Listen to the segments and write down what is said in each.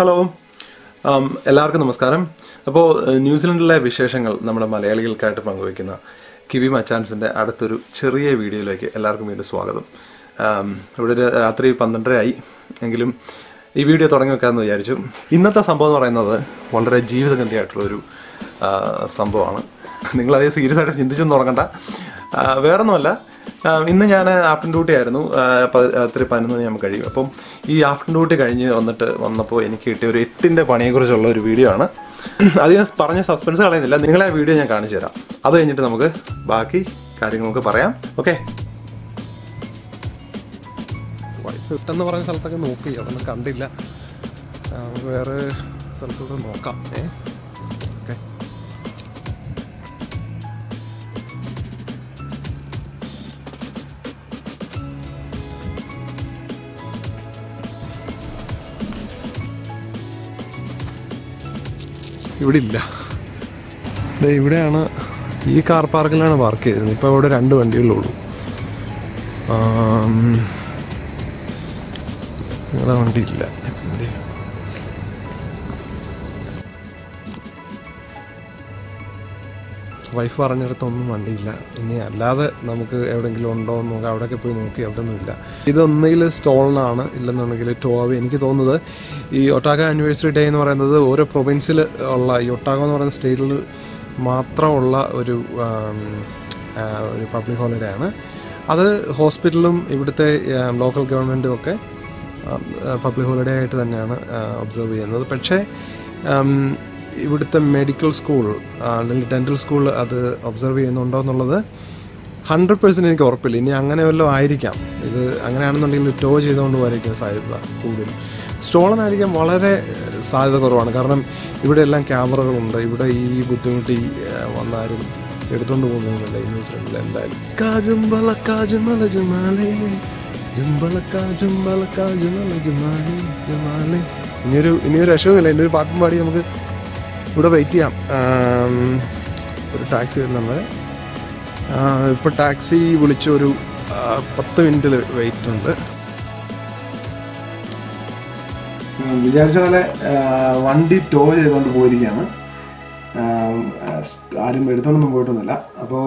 Hello, എല്ലാവർക്കും നമസ്കാരം. അപ്പോൾ ന്യൂസിലൻഡിലെ വിശേഷങ്ങൾ നമ്മുടെ മലയാളികൾക്കായിട്ട് പങ്കുവയ്ക്കുന്ന കിവി മച്ചാൻസിൻ്റെ അടുത്തൊരു ചെറിയ വീഡിയോയിലേക്ക് എല്ലാവർക്കും വീണ്ടും സ്വാഗതം. ഇവിടെ രാത്രി 12:30 ആയി എങ്കിലും ഈ വീഡിയോ തുടങ്ങി വെക്കാമെന്ന് വിചാരിച്ചു. ഇന്നത്തെ സംഭവം എന്ന് പറയുന്നത് വളരെ ജീവിതഗന്ധിയായിട്ടുള്ളൊരു സംഭവമാണ്. നിങ്ങളത് സീരിയസ് ആയിട്ട് ചിന്തിച്ചൊന്നും തുടങ്ങണ്ട. വേറൊന്നുമല്ല, ഇന്ന് ഞാൻ ആഫ്റ്റർനൂൺ ഡ്യൂട്ടി ആയിരുന്നു. രാത്രി 11 മണിയാകുമ്പോൾ കഴിയും. അപ്പം ഈ ആഫ്റ്റർനൂൺ ഡ്യൂട്ടി കഴിഞ്ഞ് വന്നപ്പോൾ എനിക്ക് കിട്ടിയ ഒരു 8ന്റെ പണിയെക്കുറിച്ചുള്ള ഒരു വീഡിയോ ആണ്. അത് ഞാൻ പറഞ്ഞ സസ്പെൻസ് കളയുന്നില്ല, നിങ്ങളെ ആ വീഡിയോ ഞാൻ കാണിച്ചു തരാം. അത് കഴിഞ്ഞിട്ട് നമുക്ക് ബാക്കി കാര്യങ്ങൾ നമുക്ക് പറയാം. ഓക്കെ, വൈഫ് ഇട്ടെന്ന് പറഞ്ഞ സ്ഥലത്തൊക്കെ നോക്കി, അതൊന്നും കണ്ടില്ല. നമുക്ക് വേറെ സ്ഥലത്തൊക്കെ നോക്കാം. ഓക്കെ, ഇവിടെ ഇല്ല. ഇവിടെയാണ്, ഈ കാർ പാർക്കിലാണ് പാർക്ക് ചെയ്തിരുന്നത്. ഇപ്പോൾ ഇവിടെ 2 വണ്ടികളുള്ളൂ. ഇവിടെ വണ്ടിയില്ല. വൈഫ് പറഞ്ഞിടത്തൊന്നും വണ്ടിയില്ല. ഇനി അല്ലാതെ നമുക്ക് എവിടെയെങ്കിലും ഉണ്ടോ എന്ന് നോക്കാം. അവിടെയൊക്കെ പോയി നോക്കി, അവിടെ ഒന്നുമില്ല. ഇതൊന്നെങ്കിൽ സ്റ്റോളനാണ്, ഇല്ലെന്നുണ്ടെങ്കിൽ ടോവി. എനിക്ക് തോന്നുന്നത് ഈ ഒട്ടാഗ ആനിവേഴ്സറി ഡേ എന്ന് പറയുന്നത് ഓരോ പ്രൊവിൻസിൽ ഉള്ള, ഈ ഒട്ടാഗ എന്ന് പറയുന്ന സ്റ്റേറ്റിൽ മാത്രമുള്ള ഒരു പബ്ലിക് ഹോളിഡേ ആണ്. അത് ഹോസ്പിറ്റലും ഇവിടുത്തെ ലോക്കൽ ഗവൺമെൻറ്റും ഒക്കെ പബ്ലിക് ഹോളിഡേ ആയിട്ട് തന്നെയാണ് ഒബ്സർവ് ചെയ്യുന്നത്. പക്ഷേ ഇവിടുത്തെ മെഡിക്കൽ സ്കൂൾ അല്ലെങ്കിൽ ഡെൻ്റൽ സ്കൂൾ അത് ഒബ്സർവ് ചെയ്യുന്നുണ്ടോ എന്നുള്ളത് 100% എനിക്ക് ഉറപ്പില്ല. ഇനി അങ്ങനെ വല്ലതും ആയിരിക്കാം. ഇത് അങ്ങനെയാണെന്നുണ്ടെങ്കിൽ ടോ ചെയ്തുകൊണ്ട് പോകാതിരിക്കാൻ സാധ്യത കൂടുതലും. സ്റ്റോളനായിരിക്കാൻ വളരെ സാധ്യത കുറവാണ്. കാരണം ഇവിടെ എല്ലാം ക്യാമറകളുണ്ട്. ഇവിടെ ഈ ബുദ്ധിമുട്ടി വന്നാലും എടുത്തുകൊണ്ട് പോകുന്നില്ല ഈ ന്യൂസിലൻഡിൽ. എന്തായാലും ഇനിയൊരു രക്ഷവുമില്ല. എൻ്റെ ഒരു പാട്ടും പാടി നമുക്ക് ഇവിടെ വെയിറ്റ് ചെയ്യാം. ഒരു ടാക്സി വരുന്നുണ്ട്. ഇപ്പോൾ ടാക്സി വിളിച്ചൊരു 10 മിനിറ്റിൽ വെയിറ്റ് ഉണ്ട്. വിചാരിച്ച പോലെ വണ്ടി ടോ ചെയ്തുകൊണ്ട് പോയിരിക്കുകയാണ്. ആരും എടുത്തോണ്ടൊന്നും പോയിട്ടൊന്നുമില്ല. അപ്പോൾ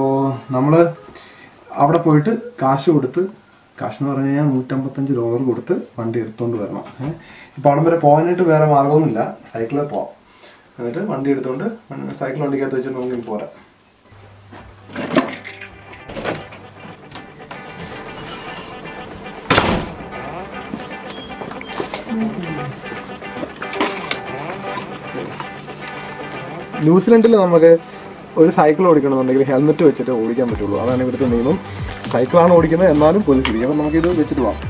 നമ്മൾ അവിടെ പോയിട്ട് കാശെന്ന് പറഞ്ഞു കഴിഞ്ഞാൽ $155 കൊടുത്ത് വണ്ടി എടുത്തുകൊണ്ട് വരണം. ഇപ്പോൾ അവിടെ വരെ പോകാനായിട്ട് വേറെ മാർഗമൊന്നുമില്ല. സൈക്കിളിൽ പോവാം. എന്നിട്ട് വണ്ടി എടുത്തുകൊണ്ട് സൈക്കിൾ വണ്ടിക്കകത്ത് വെച്ചിട്ട് നമുക്ക് പോരാം. ന്യൂസിലൻഡിൽ നമുക്ക് ഒരു സൈക്കിൾ ഓടിക്കണമെന്നുണ്ടെങ്കിൽ ഹെൽമെറ്റ് വെച്ചിട്ട് ഓടിക്കാൻ പറ്റുള്ളൂ. അതാണ് ഇവിടുത്തെ നിയമം. സൈക്കിളാണ് ഓടിക്കുന്നത്, എന്നാലും പോലീസ് ഇരിക്കും. അപ്പം നമുക്കിത് വെച്ചിട്ട് പോകാം.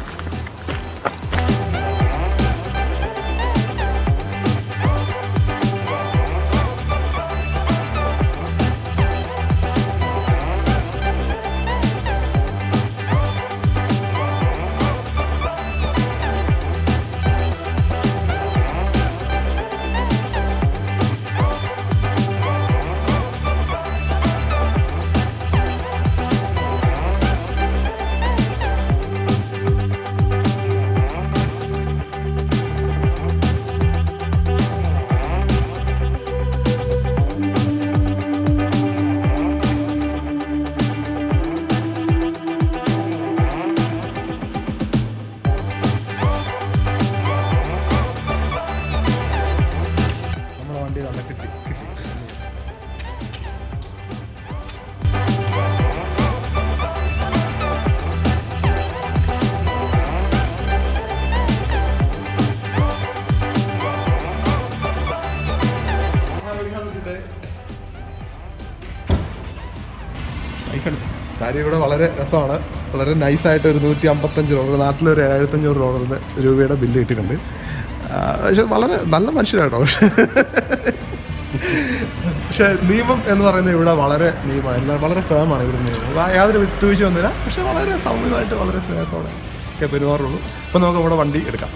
കാര്യം ഇവിടെ വളരെ രസമാണ്. വളരെ നൈസായിട്ട് ഒരു $155, നാട്ടിലൊരു $7500 രൂപയുടെ ബില്ല് കിട്ടിയിട്ടുണ്ട്. പക്ഷെ വളരെ നല്ല മനുഷ്യരാട്ടോ. പക്ഷെ നിയമം എന്ന് പറയുന്നത് ഇവിടെ വളരെ നിയമമാണ്, വളരെ ഫേമാണ് ഇവിടെ നിയമം. യാതൊരു വിട്ടുവീഴ്ചയൊന്നുമില്ല. പക്ഷെ വളരെ സൗമ്യമായിട്ട് വളരെ സ്നേഹത്തോടെ ഒക്കെ പെരുമാറുള്ളൂ. അപ്പം നമുക്ക് ഇവിടെ വണ്ടി എടുക്കാം.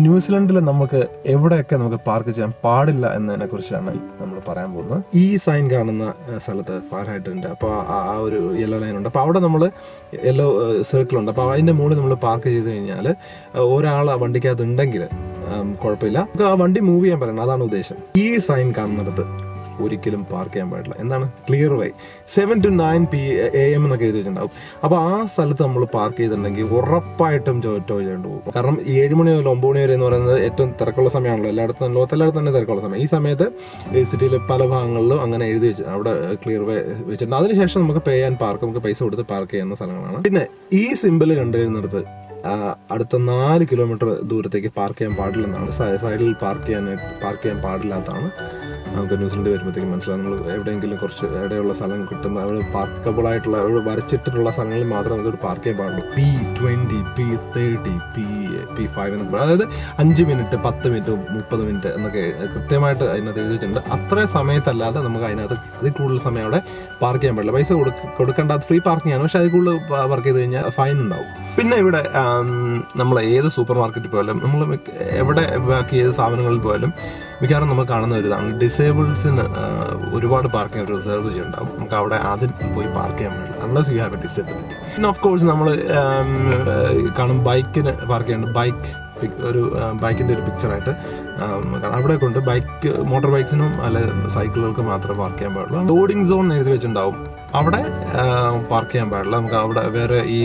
ന്യൂസിലൻഡിൽ നമുക്ക് എവിടെയൊക്കെ നമുക്ക് പാർക്ക് ചെയ്യാൻ പാടില്ല എന്നതിനെ കുറിച്ചാണ് നമ്മൾ പറയാൻ പോകുന്നത്. ഈ സൈൻ കാണുന്ന സ്ഥലത്ത് ഫാരൻഹൈറ്റ് അപ്പോൾ ആ ഒരു യെല്ലോ ലൈൻ ഉണ്ട്. അപ്പോൾ അവിടെ നമ്മൾ യെല്ലോ സർക്കിൾ ഉണ്ട്. അപ്പോൾ അതിൻ്റെ മുകളിൽ നമ്മൾ പാർക്ക് ചെയ്ത് കഴിഞ്ഞാൽ ഒരാൾ ആ വണ്ടിക്കകത്ത് ഉണ്ടെങ്കിൽ കുഴപ്പമില്ല, നമുക്ക് ആ വണ്ടി മൂവ് ചെയ്യാൻ പറയണം. അതാണ് ഉദ്ദേശം. ഈ സൈൻ കാണുന്നിടത്ത് ഒരിക്കലും പാർക്ക് ചെയ്യാൻ പാടില്ല. എന്താണ്? ക്ലിയർ വേ 7 to 9 PM എന്നൊക്കെ എഴുതി വെച്ചിട്ടുണ്ടാവും. അപ്പോൾ ആ സ്ഥലത്ത് നമ്മൾ പാർക്ക് ചെയ്തിട്ടുണ്ടെങ്കിൽ ഉറപ്പായിട്ടും ടോ ചെയ്യേണ്ടി പോകും. കാരണം 7 മണി മുതൽ 9 മണി വരെ എന്ന് പറയുന്നത് ഏറ്റവും തിരക്കുള്ള സമയമാണല്ലോ. എല്ലായിടത്തും ലോകത്തെല്ലായിടത്തും തന്നെ തിരക്കുള്ള സമയം. ഈ സമയത്ത് സിറ്റിയിലെ പല ഭാഗങ്ങളിലും അങ്ങനെ എഴുതി വെച്ചു, അവിടെ ക്ലിയർ വേ വെച്ചിട്ടുണ്ട്. അതിനുശേഷം നമുക്ക് പേ ആൻഡ് പാർക്ക്, നമുക്ക് പൈസ കൊടുത്ത് പാർക്ക് ചെയ്യുന്ന സ്ഥലങ്ങളാണ്. പിന്നെ ഈ സിമ്പിൾ കണ്ടു കഴിയുന്നിടത്ത് അടുത്ത 4 കിലോമീറ്റർ ദൂരത്തേക്ക് പാർക്ക് ചെയ്യാൻ പാടില്ലെന്നാണ്. സൈഡിൽ പാർക്ക് ചെയ്യാൻ പാടില്ലാത്തതാണ്. നമുക്ക് ന്യൂസിലൻഡ് വരുമ്പോഴത്തേക്ക് മനസ്സിലാവും. നമ്മൾ എവിടെയെങ്കിലും കുറച്ച് ഇടയുള്ള സ്ഥലം കിട്ടുമ്പോൾ അവിടെ പാർക്കബിൾ ആയിട്ടുള്ള വരച്ചിട്ടുള്ള സ്ഥലങ്ങളിൽ മാത്രമേ നമുക്ക് പാർക്ക് ചെയ്യാൻ പാടുള്ളൂ. P20, P30, P5 എന്നൊക്കെ പറയും. അതായത് 5 മിനിറ്റ്, 10 മിനിറ്റ്, 30 മിനിറ്റ് എന്നൊക്കെ കൃത്യമായിട്ട് അതിനകത്ത് എഴുതി വെച്ചിട്ടുണ്ട്. അത്ര സമയത്തല്ലാതെ നമുക്ക് അതിനകത്ത് അതിൽ കൂടുതൽ സമയം അവിടെ പാർക്ക് ചെയ്യാൻ പാടില്ല. പൈസ കൊടുക്കേണ്ട, അത് ഫ്രീ പാർക്കിംഗ് ആണ്. പക്ഷെ അതിൽ കൂടുതൽ പാർക്ക് ചെയ്ത് കഴിഞ്ഞാൽ ഫൈൻ ഉണ്ടാവും. പിന്നെ ഇവിടെ നമ്മൾ ഏത് സൂപ്പർ മാർക്കറ്റിൽ പോയാലും, നമ്മൾ എവിടെ ബാക്കി ഏത് സ്ഥാപനങ്ങളിൽ പോയാലും മിക്കവാറും നമുക്ക് കാണുന്ന ഒരു ഇതാണ്, ഡിസേബിൾസിന് ഒരുപാട് പാർക്കിംഗ് റിസർവ് ചെയ്യുന്നുണ്ടാവും. നമുക്ക് അവിടെ ആദ്യം പോയി പാർക്ക് ചെയ്യാൻ പാടില്ല unless you have A disability. പിന്നെ ഓഫ് കോഴ്സ് നമ്മൾ കാണും ബൈക്കിന് പാർക്ക് ചെയ്യുന്നുണ്ട്. ഒരു ബൈക്കിൻ്റെ ഒരു പിക്ചറായിട്ട് അവിടെ കൊണ്ട് മോട്ടോർ ബൈക്സിനും അല്ലെ സൈക്കിളുകൾക്ക് മാത്രമേ പാർക്ക് ചെയ്യാൻ പാടുള്ളൂ. ലോഡിംഗ് സോൺ എഴുതി വെച്ചിട്ടുണ്ടാവും, അവിടെ പാർക്ക് ചെയ്യാൻ പാടില്ല. നമുക്ക് അവിടെ വേറെ ഈ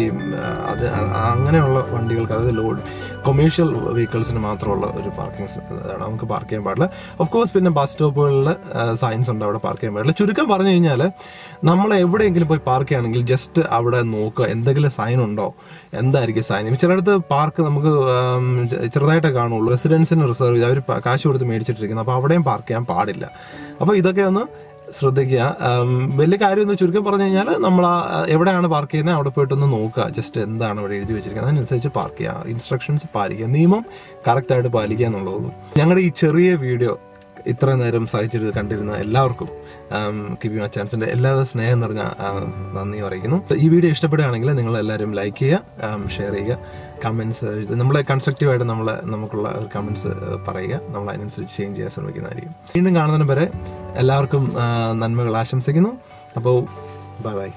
അങ്ങനെയുള്ള വണ്ടികൾക്ക്, അതായത് കൊമേഴ്ഷ്യൽ വെഹിക്കിൾസിന് മാത്രമുള്ള ഒരു പാർക്കിംഗ് ഇതാണ്, നമുക്ക് പാർക്ക് ചെയ്യാൻ പാടില്ല. ഓഫ് കോഴ്സ് പിന്നെ ബസ് സ്റ്റോപ്പുകളിൽ സൈൻസ് ഉണ്ട്, അവിടെ പാർക്ക് ചെയ്യാൻ പാടില്ല. ചുരുക്കം പറഞ്ഞു കഴിഞ്ഞാൽ നമ്മൾ എവിടെയെങ്കിലും പോയി പാർക്ക് ചെയ്യുകയാണെങ്കിൽ ജസ്റ്റ് അവിടെ നോക്കുക എന്തെങ്കിലും സൈൻ ഉണ്ടോ, എന്തായിരിക്കും സൈൻ. ചിലയിടത്ത് പാർക്ക് നമുക്ക് ചെറുതായിട്ടേ കാണുള്ളൂ, റെസിഡൻസിന് റിസർവ് ചെയ്ത് അവർ കാശ് കൊടുത്ത് മേടിച്ചിട്ടിരിക്കുന്നത്. അപ്പോൾ അവിടെയും പാർക്ക് ചെയ്യാൻ പാടില്ല. അപ്പോൾ ഇതൊക്കെ ഒന്ന് ശ്രദ്ധിക്കുക. വലിയ കാര്യമൊന്ന് ചുരുക്കം പറഞ്ഞു കഴിഞ്ഞാൽ നമ്മൾ എവിടെയാണ് പാർക്ക് ചെയ്യുന്നത് അവിടെ പോയിട്ടൊന്ന് നോക്കുക, ജസ്റ്റ് എന്താണ് അവിടെ എഴുതി വെച്ചിരിക്കുന്നത് അതിനനുസരിച്ച് പാർക്ക് ചെയ്യുക, ഇൻസ്ട്രക്ഷൻസ് പാലിക്കുക, നിയമം കറക്റ്റായിട്ട് പാലിക്കുക എന്നുള്ളതും. ഞങ്ങളുടെ ഈ ചെറിയ വീഡിയോ ഇത്ര നേരം സഹിച്ചിട്ട് കണ്ടിരുന്ന എല്ലാവർക്കും കിബി മച്ചാൻസിന്റെ എല്ലാവരും സ്നേഹം നിറഞ്ഞ നന്ദി അറിയിക്കുന്നു. ഈ വീഡിയോ ഇഷ്ടപ്പെടുകയാണെങ്കിൽ നിങ്ങൾ എല്ലാവരും ലൈക്ക് ചെയ്യുക, ഷെയർ ചെയ്യുക, കമൻസ് നമ്മളെ കൺസ്ട്രക്റ്റീവായിട്ട് നമുക്കുള്ള ഒരു കമൻസ് പറയുക. നമ്മൾ അതിനനുസരിച്ച് ചേഞ്ച് ചെയ്യാൻ ശ്രമിക്കുന്നതായിരിക്കും. വീണ്ടും കാണുന്നതിന് വരെ എല്ലാവർക്കും നന്മകൾ ആശംസിക്കുന്നു. അപ്പോൾ ബൈ ബൈ.